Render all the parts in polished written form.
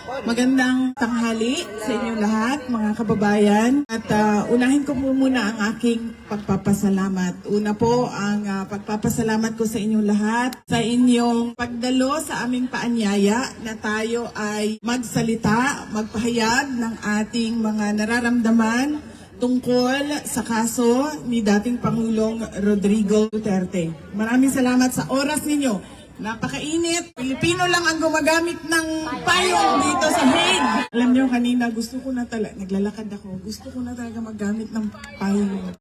Magandang tanghali sa inyong lahat, mga kababayan. At unahin ko po muna ang aking pagpapasalamat. Una po ang pagpapasalamat ko sa inyong lahat sa inyong pagdalo sa aming paanyaya na tayo ay magsalita, magpahayag ng ating mga nararamdaman tungkol sa kaso ni dating Pangulong Rodrigo Duterte. Maraming salamat sa oras ninyo. Napakainit. Pilipino lang ang gumagamit ng payong dito sa Hague. Alam niyo, kanina gusto ko na talaga, naglalakad ako, gusto ko na talaga maggamit ng payong.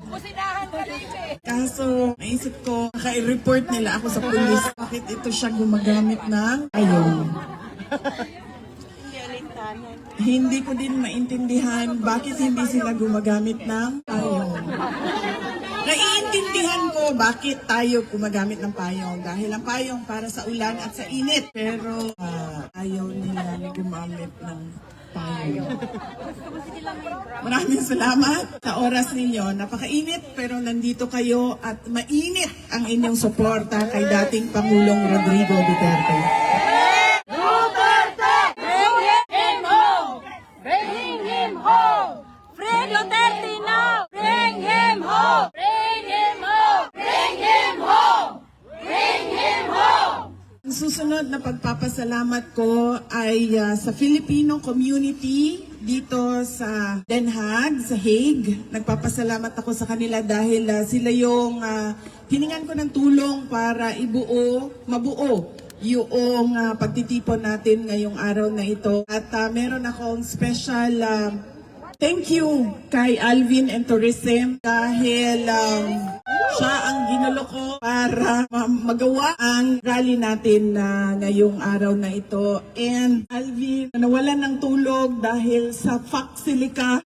Kaso, naisip ko, naka-report nila ako sa pulis. Bakit ito siya gumagamit ng payong? Hindi ko din maintindihan bakit hindi sila gumagamit ng payong. Naiintindihan ko bakit tayo gumagamit ng payong. Dahil ang payong para sa ulan at sa init. Pero ayaw nila gumamit ng payong. Maraming salamat sa oras ninyo. Napakainit pero nandito kayo at mainit ang inyong suporta kay dating Pangulong Rodrigo Duterte. Duterte now! Bring him home! Bring him home! Bring him home! Bring him home! Ang susunod na pagpapasalamat ko ay sa Filipino community dito sa Den Haag, sa Hague. Nagpapasalamat ako sa kanila dahil sila yung hiningan ko ng tulong para mabuo yung pagtitipon natin ngayong araw na ito. At meron akong special thank you kay Alvin and Tourism dahil siya ang ginulo ko para magawa ang rally natin ngayong araw na ito. And Alvin, nawalan ng tulog dahil sa Foxilica.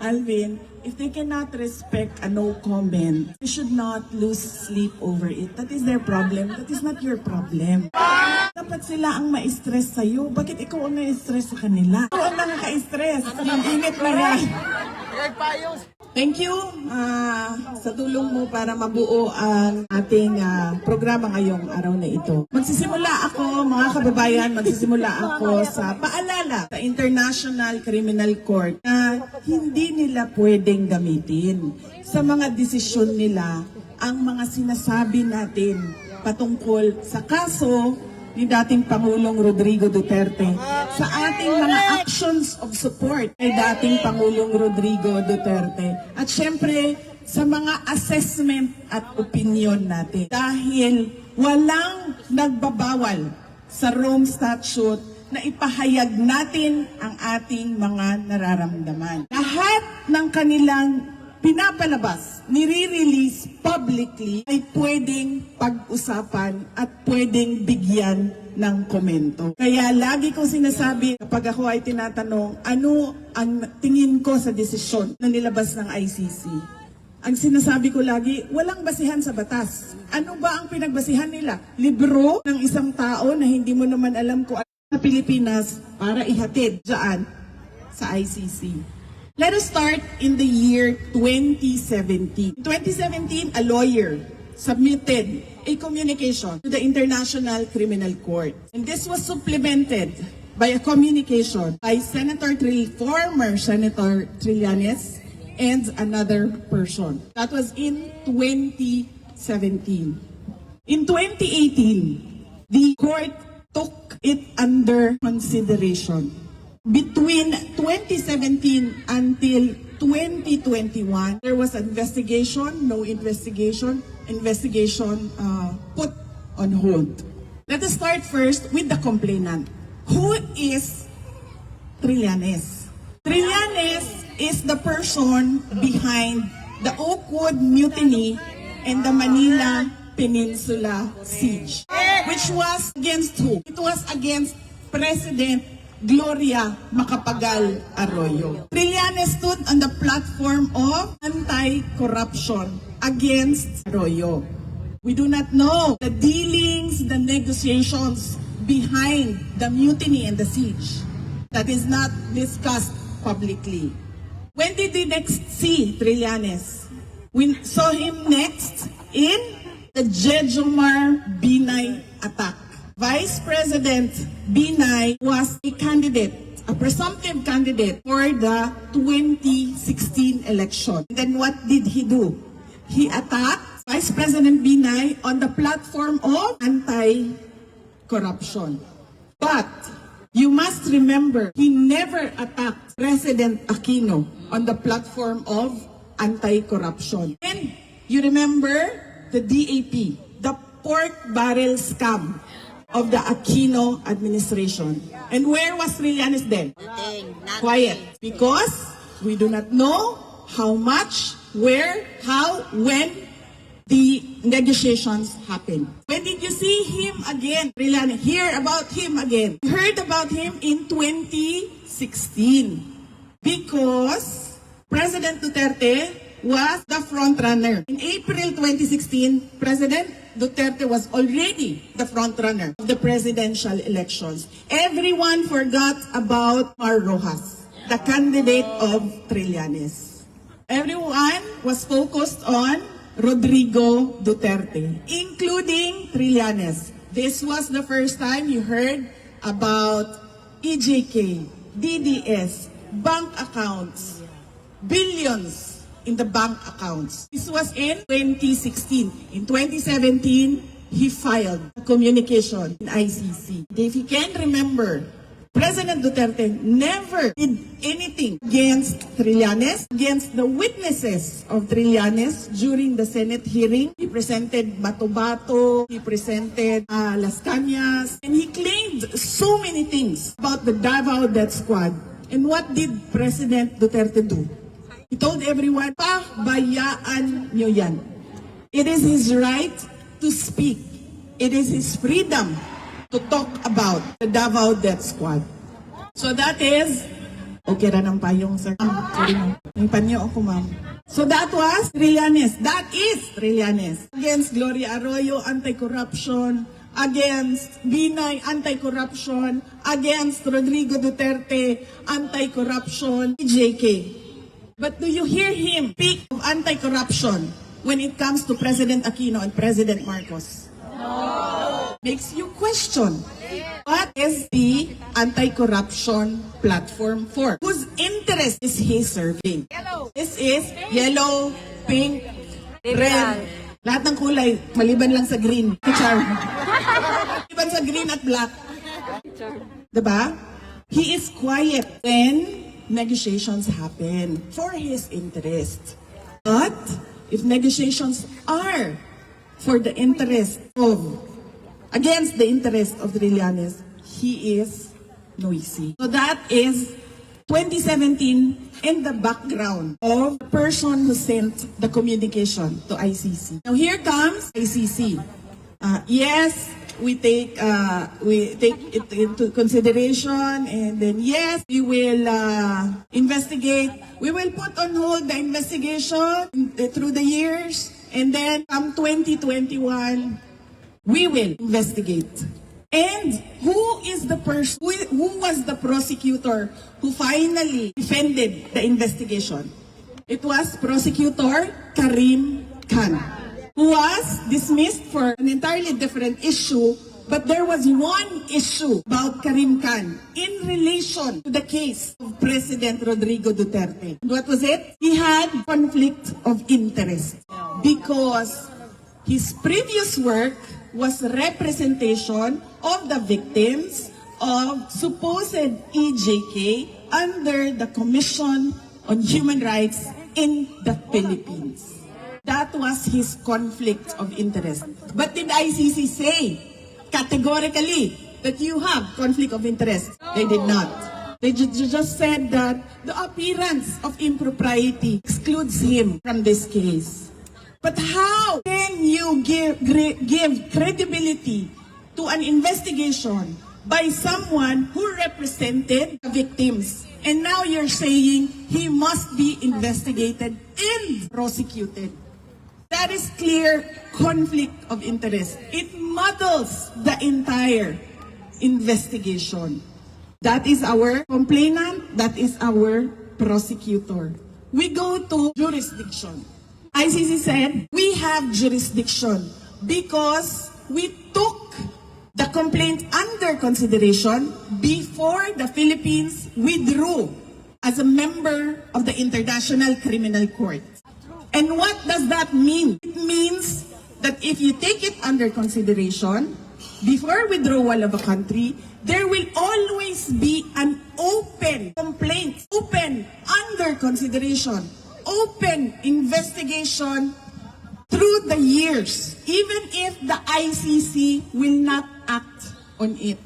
Alvin, if they cannot respect a no comment, you should not lose sleep over it. That is their problem. That is not your problem. Dapat sila ang ma-stress sa'yo. Bakit ikaw ang na-stress sa kanila? Ikaw ang nakaka-stress. Yung init na yan. Thank you sa tulong mo para mabuo ang ating programa ngayong araw na ito. Magsisimula ako, mga kababayan, sa paalala sa International Criminal Court na hindi nila pwedeng gamitin sa mga desisyon nila ang mga sinasabi natin patungkol sa kaso ni dating Pangulong Rodrigo Duterte sa ating mga actions of support kay dating Pangulong Rodrigo Duterte. At syempre, sa mga assessment at opinion natin. Dahil walang nagbabawal sa Rome Statute na ipahayag natin ang ating mga nararamdaman. Lahat ng kanilang pinapalabas, nire-release publicly ay pwedeng pag-usapan at pwedeng bigyan ng komento. Kaya lagi kong sinasabi kapag ako ay tinatanong, ano ang tingin ko sa desisyon na nilabas ng ICC? Ang sinasabi ko lagi, walang basihan sa batas. Ano ba ang pinagbasihan nila? Libro ng isang tao na hindi mo naman alam kung ano sa Pilipinas para ihatid dyan sa ICC. Let us start in the year 2017. In 2017, a lawyer submitted a communication to the International Criminal Court. And this was supplemented by a communication by former Senator Trillanes and another person. That was in 2017. In 2018, the court took it under consideration. Between 2017 until 2021, there was an investigation, no investigation, put on hold. Let us start first with the complainant. Who is Trillanes? Trillanes is the person behind the Oakwood Mutiny and the Manila Peninsula Siege, which was against who? It was against President Gloria Macapagal Arroyo. Trillanes stood on the platform of anti-corruption against Arroyo. We do not know the dealings, the negotiations behind the mutiny and the siege. That is not discussed publicly. When did we next see Trillanes? We saw him next in the Jejomar Binay attack. Vice President Binay was a candidate, a presumptive candidate for the 2016 election. Then what did he do? He attacked Vice President Binay on the platform of anti-corruption. But you must remember, he never attacked President Aquino on the platform of anti-corruption. And you remember the DAP, the pork barrel scam of the Aquino administration. And where was Trillanes then? Quiet. Because we do not know how much, where, how, when the negotiations happened. When did you see him again? Trillanes, hear about him again. We heard about him in 2016 because President Duterte was the front runner. In April 2016, President Duterte was already the front runner of the presidential elections. Everyone forgot about Mar Rojas, the candidate of Trillanes. Everyone was focused on Rodrigo Duterte, including Trillanes. This was the first time you heard about EJK, DDS, bank accounts, billions in the bank accounts. This was in 2016. In 2017, he filed a communication in ICC. If you can remember, President Duterte never did anything against Trillanes, against the witnesses of Trillanes during the Senate hearing. He presented Bato-Bato, he presented Las Cañas, and he claimed so many things about the Davao Death Squad. And what did President Duterte do? He told everyone, pabayaan nyo yan. It is his right to speak. It is his freedom to talk about the Davao Death Squad. So that is, okay ra ng payong, sir. Sorry, ma'am. May panyo ako, ma'am. So that was Trillanes. That is Trillanes. Against Gloria Arroyo, anti-corruption. Against Binay, anti-corruption. Against Rodrigo Duterte, anti-corruption. EJK. But do you hear him speak of anti-corruption when it comes to President Aquino and President Marcos? No. Makes you question, what is the anti-corruption platform for? Whose interest is he serving? Yellow. This is yellow, pink, red. Lahat ng kulay, maliban lang sa green. Char. Maliban sa green at black. Diba? He is quiet when negotiations happen for his interest. But if negotiations are for the interest of, against the interest of Trillanes, he is noisy. So that is 2017 in the background of the person who sent the communication to ICC. Now here comes ICC. Yes, we take it into consideration, and then yes, we will investigate. We will put on hold the investigation through the years, and then come 2021, we will investigate. And who is the person? Who was the prosecutor who finally defended the investigation? It was Prosecutor Karim Khan, who was dismissed for an entirely different issue, but there was one issue about Karim Khan in relation to the case of President Rodrigo Duterte. And what was it? He had conflict of interest because his previous work was representation of the victims of supposed EJK under the Commission on Human Rights in the Philippines. That was his conflict of interest. But did ICC say categorically that you have conflict of interest? They did not. They just said that the appearance of impropriety excludes him from this case. But how can you give credibility to an investigation by someone who represented the victims? And now you're saying he must be investigated and prosecuted. That is clear conflict of interest. It muddles the entire investigation. That is our complainant, that is our prosecutor. We go to jurisdiction. ICC said, we have jurisdiction because we took the complaint under consideration before the Philippines withdrew as a member of the International Criminal Court. And what does that mean? It means that if you take it under consideration, before withdrawal of a country, there will always be an open complaint, open under consideration, open investigation through the years, even if the ICC will not act on it.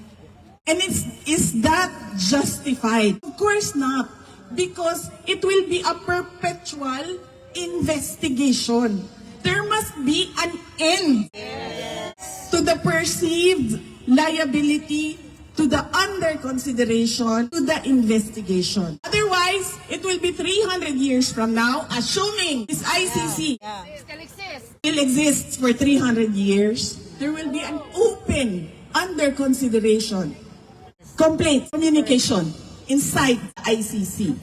And is that justified? Of course not, because it will be a perpetual investigation. There must be an end to the perceived liability, to the under consideration, to the investigation. Otherwise, it will be 300 years from now, assuming this ICC still exists for 300 years, there will be an open under consideration complaint, communication inside the ICC.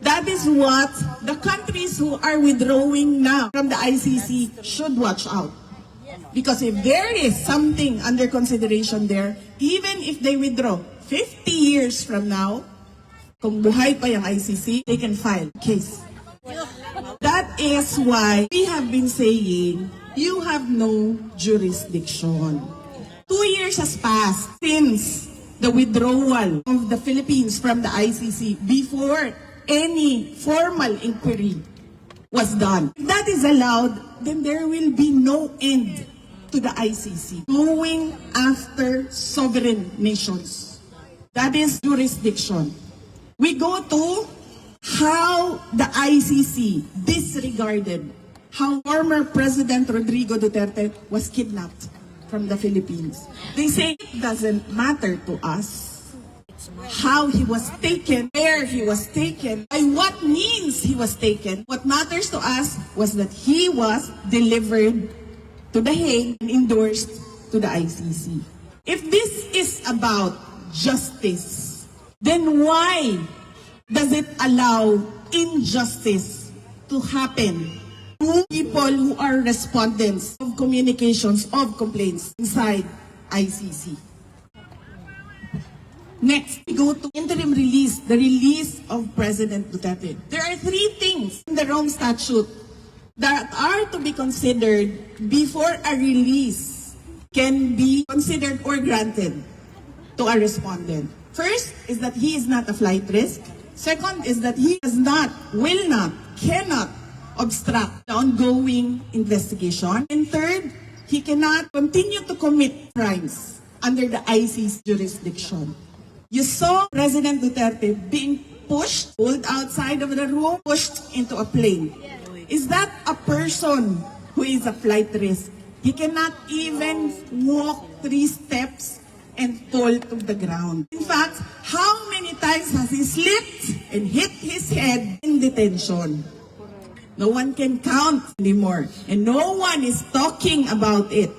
That is what the countries who are withdrawing now from the ICC should watch out. Because if there is something under consideration there, even if they withdraw 50 years from now, kung buhay pa yung ICC, they can file a case. That is why we have been saying, you have no jurisdiction. 2 years has passed since the withdrawal of the Philippines from the ICC before any formal inquiry was done. If that is allowed, then there will be no end to the ICC going after sovereign nations. That is jurisdiction. We go to how the ICC disregarded how former President Rodrigo Duterte was kidnapped from the Philippines. They say it doesn't matter to us how he was taken, where he was taken, by what means he was taken. What matters to us was that he was delivered to The Hague and endorsed to the ICC. If this is about justice, then why does it allow injustice to happen to people who are respondents of communications, of complaints inside ICC? Next, we go to interim release, the release of President Duterte. There are 3 things in the Rome Statute that are to be considered before a release can be considered or granted to a respondent. First is that he is not a flight risk. Second is that he does not, will not, cannot obstruct the ongoing investigation. And third, he cannot continue to commit crimes under the ICC jurisdiction. You saw President Duterte being pushed, pulled outside of the room, pushed into a plane. Is that a person who is a flight risk? He cannot even walk 3 steps and fall to the ground. In fact, how many times has he slipped and hit his head in detention? No one can count anymore. And no one is talking about it.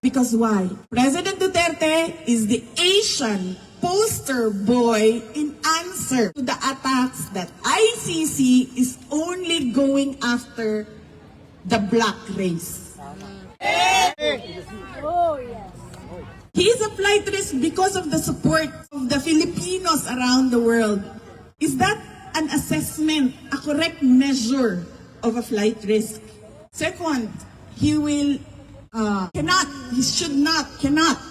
Because why? President Duterte is the Asian poster boy in answer to the attacks that ICC is only going after the black race. He is a flight risk because of the support of the Filipinos around the world. Is that an assessment, a correct measure of a flight risk? Second, he will cannot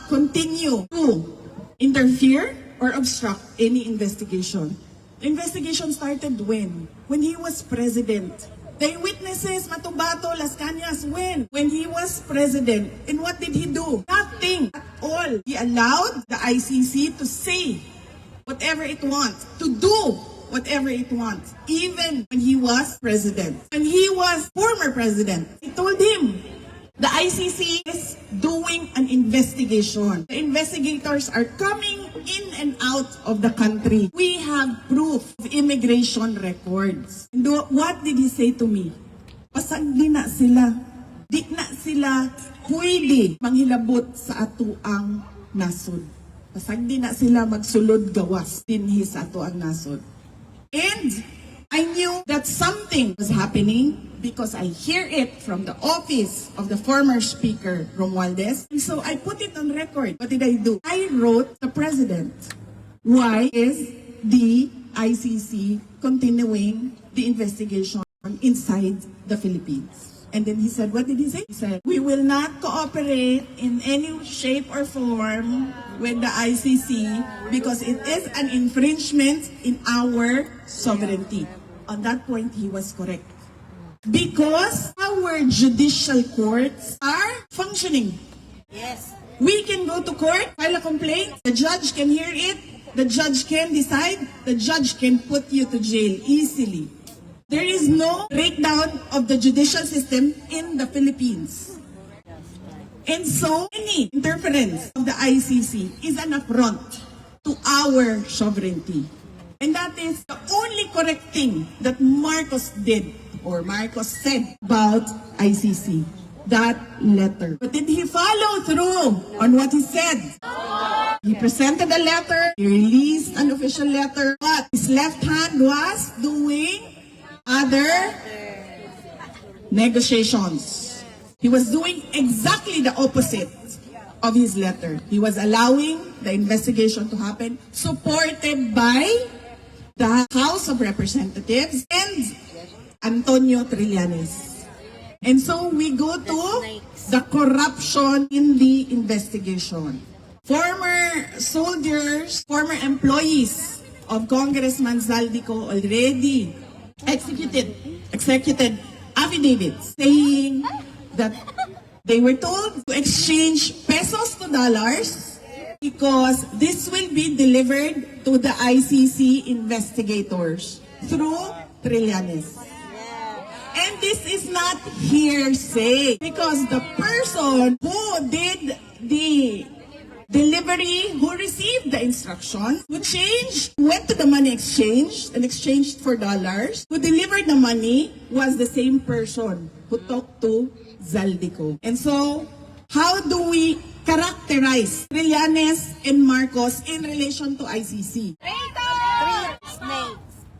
continue to interfere or obstruct any investigation. The investigation started when? When he was president. The witnesses, Matubato, Las Cañas, when? When he was president. And what did he do? Nothing at all. He allowed the ICC to say whatever it wants, to do whatever it wants, even when he was president. When he was former president, he told him, the ICC is doing an investigation. The investigators are coming in and out of the country. We have proof of immigration records. And what did he say to me? Pasag di na sila. Di na sila pwede manghilabot sa atuang nasod. Pasag di na sila magsulod gawas dinhi sa atuang nasod. And I knew that something was happening because I hear it from the office of the former speaker, Romualdez. And so I put it on record. What did I do? I wrote the president. Why is the ICC continuing the investigation inside the Philippines? And then he said, what did he say? He said, we will not cooperate in any shape or form with the ICC because it is an infringement in our sovereignty. On that point, he was correct. Because our judicial courts are functioning. Yes. We can go to court, file a complaint, the judge can hear it, the judge can decide, the judge can put you to jail easily. There is no breakdown of the judicial system in the Philippines. And so, any interference of the ICC is an affront to our sovereignty. And that is the only correct thing that Marcos did, or Marcos said about ICC. That letter. But did he follow through on what he said? He presented a letter, he released an official letter, but his left hand was doing other negotiations. He was doing exactly the opposite of his letter. He was allowing the investigation to happen, supported by the House of Representatives and Antonio Trillanes. And so we go to the corruption in the investigation. Former soldiers, former employees of Congressman Zaldico already executed affidavits saying that they were told to exchange pesos to dollars because this will be delivered to the ICC investigators through Trillanes. And this is not hearsay because the person who did the delivery, who received the instruction, who went to the money exchange and exchanged for dollars, who delivered the money was the same person who talked to Zaldico. And so, how do we characterize Trillanes and Marcos in relation to ICC?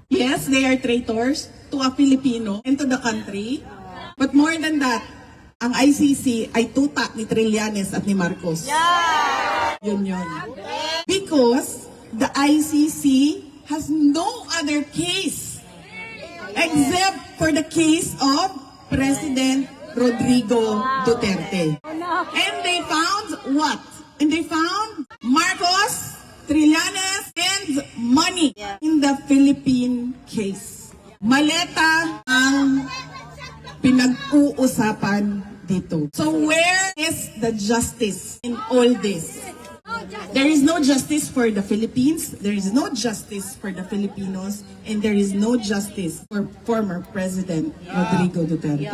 Yes, they are traitors to a Filipino and to the country. But more than that, ang ICC ay tuta ni Trillanes at ni Marcos. Yun. Because the ICC has no other case except for the case of President Rodrigo Duterte. And they found what? And they found Marcos, Trillanes, and money in the Philippine case. Maleta ang pinag-uusapan dito. So where is the justice in all this? There is no justice for the Philippines, there is no justice for the Filipinos, and there is no justice for former President Rodrigo Duterte.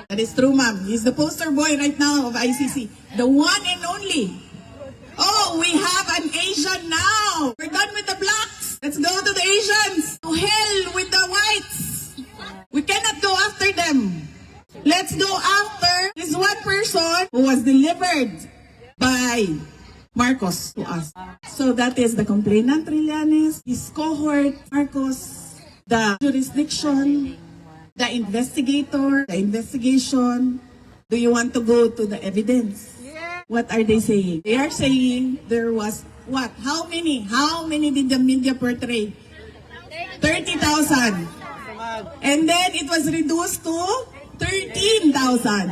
That is true, ma'am. He's the poster boy right now of ICC. The one and only. Oh, we have an Asian now. We're done with the blacks. Let's go to the Asians. To hell with the whites. We cannot go after them. Let's go after this one person who was delivered by Marcos to us. So that is the complainant, Trillanes, his cohort, Marcos, the jurisdiction, the investigator, the investigation. Do you want to go to the evidence? What are they saying? They are saying there was what? How many? How many did the media portray? 30,000. And then it was reduced to 13,000.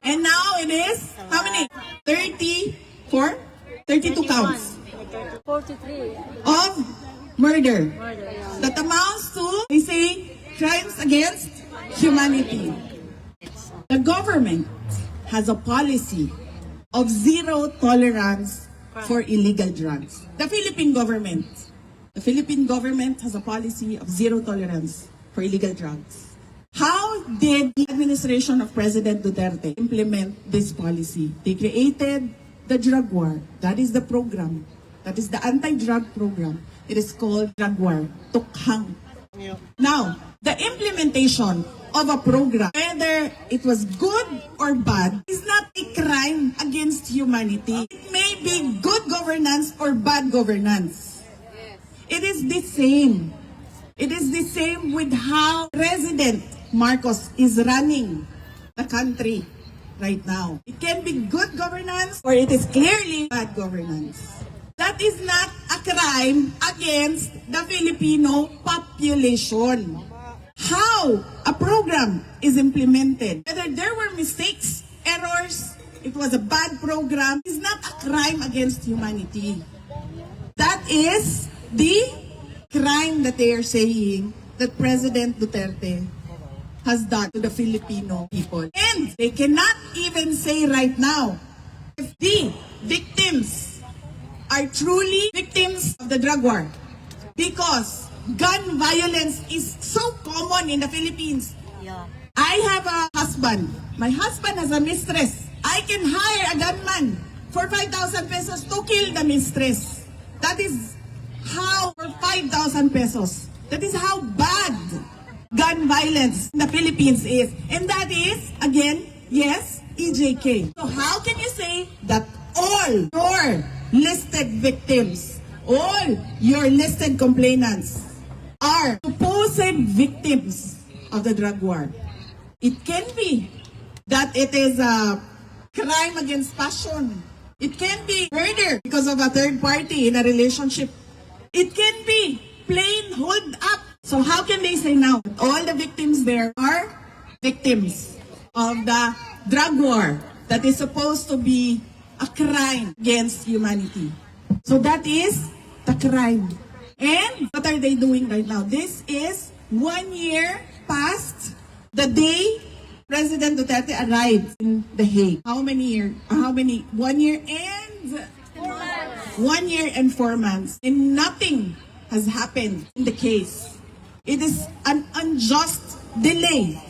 And now it is, how many? 34? 32 counts 43. of murder. That amounts to, they say, crimes against humanity. The government has a policy of zero tolerance for illegal drugs. The Philippine government has a policy of zero tolerance for illegal drugs. How did the administration of President Duterte implement this policy? They created the drug war. That is the program. That is the anti-drug program. It is called drug war, Tukhang. Now, the implementation of a program, whether it was good or bad, is not a crime against humanity. It may be good governance or bad governance. It is the same. It is the same with how President Marcos is running the country right now. It can be good governance or it is clearly bad governance. That is not a crime against the Filipino population. How a program is implemented, whether there were mistakes, errors, it was a bad program, is not a crime against humanity. That is the crime that they are saying that President Duterte has done to the Filipino people. And they cannot even say right now if the victims are truly victims of the drug war. Because gun violence is so common in the Philippines. I have a husband. My husband has a mistress. I can hire a gunman for 5,000 pesos to kill the mistress. That is how, for 5,000 pesos. That is how bad gun violence in the Philippines is. And that is, again, yes, EJK. So how can you say that all your listed victims, all your listed complainants are supposed victims of the drug war? It can be that it is a crime against passion. It can be murder because of a third party in a relationship. It can be plain hold up. So how can they say now that all the victims there are victims of the drug war that is supposed to be a crime against humanity? So that is the crime. And what are they doing right now? This is 1 year past the day President Duterte arrived in The Hague. How many years? 1 year and 1 year and 4 months. And nothing has happened in the case. It is an unjust delay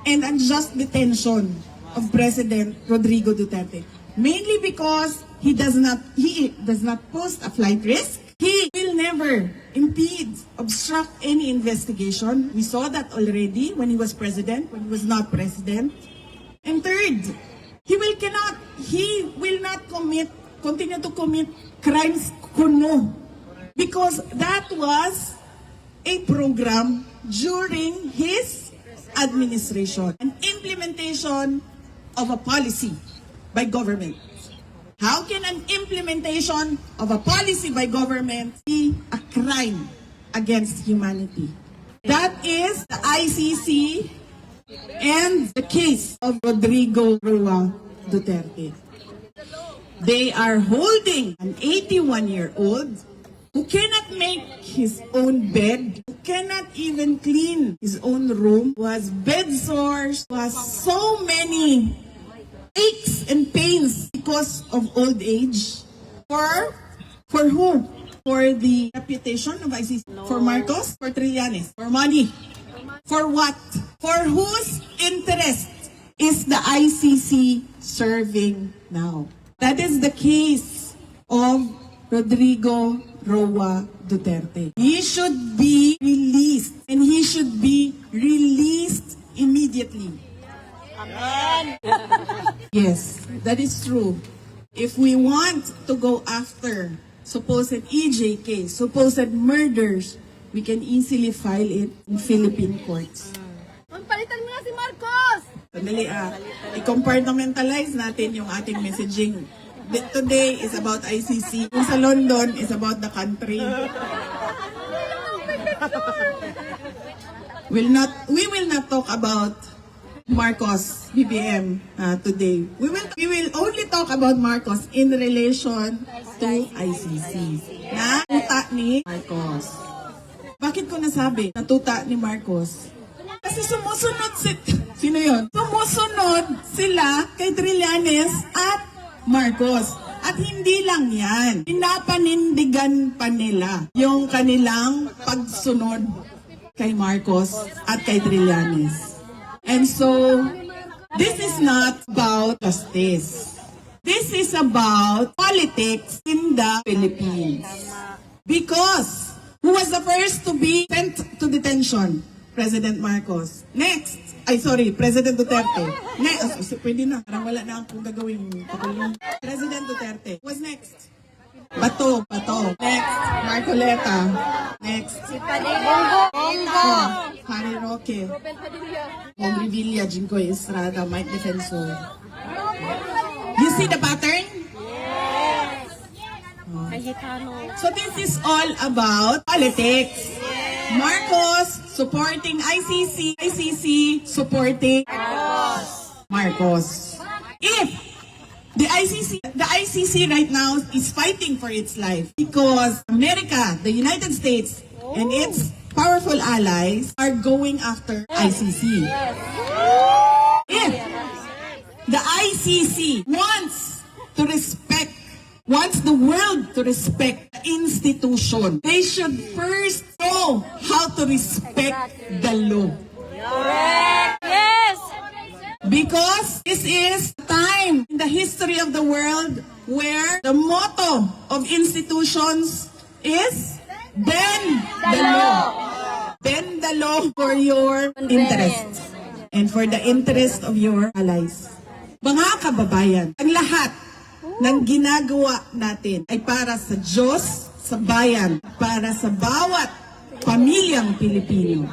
and unjust detention of President Rodrigo Duterte. Mainly because he does not pose a flight risk. He will never impede, obstruct any investigation. We saw that already when he was president, when he was not president. And third, he will not continue to commit crimes kuno. Because that was a program during his administration, an implementation of a policy by government. How can an implementation of a policy by government be a crime against humanity? That is the ICC and the case of Rodrigo Roa Duterte. They are holding an 81-year-old who cannot make his own bed, who cannot even clean his own room, who has bed sores, who has so many aches and pains because of old age. For who? For the reputation of ICC. For Marcos? For Trillanes? For money? For what? For whose interest is the ICC serving now? That is the case of Rodrigo Roa Duterte. He should be released, and he should be released immediately. Amen. Yes, that is true. If we want to go after supposed EJK, supposed murders, we can easily file it in Philippine courts. Palitan mo na si Marcos! Sandali i-compartmentalize natin yung ating messaging. Today is about ICC. Yung sa London is about the country. We will not talk about Marcos, BBM today. We will only talk about Marcos in relation to ICC. Na tuta ni Marcos. Bakit ko nasabi na tuta ni Marcos? Kasi sumusunod sino yun? Sumusunod sila kay Trillanes at Marcos. At hindi lang yan. Pinapanindigan pa nila yung kanilang pagsunod kay Marcos at kay Trillanes. And so, this is not about justice. This is about politics in the Philippines. Because, who was the first to be sent to detention? President Marcos. Next, President Duterte. Next, pwede na. Parang wala na akong gagawin. President Duterte. Who's next? Bato. Next, Marcoleta. Next. Bongo! Harry Roque, Mong Revilla, Jingoy Estrada, Mike Defensor. You see the pattern? So this is all about politics. Marcos supporting ICC, ICC supporting Marcos. If the ICC right now is fighting for its life because America, the United States, and its powerful allies are going after ICC. If the ICC wants the world to respect the institution, they should first know how to respect the law. Yes. Because this is a time in the history of the world where the motto of institutions is bend the law. Bend the law for your interests and for the interest of your allies. Mga kababayan, ang lahat ng ginagawa natin ay para sa Diyos, sa bayan, para sa bawat pamilyang Pilipino.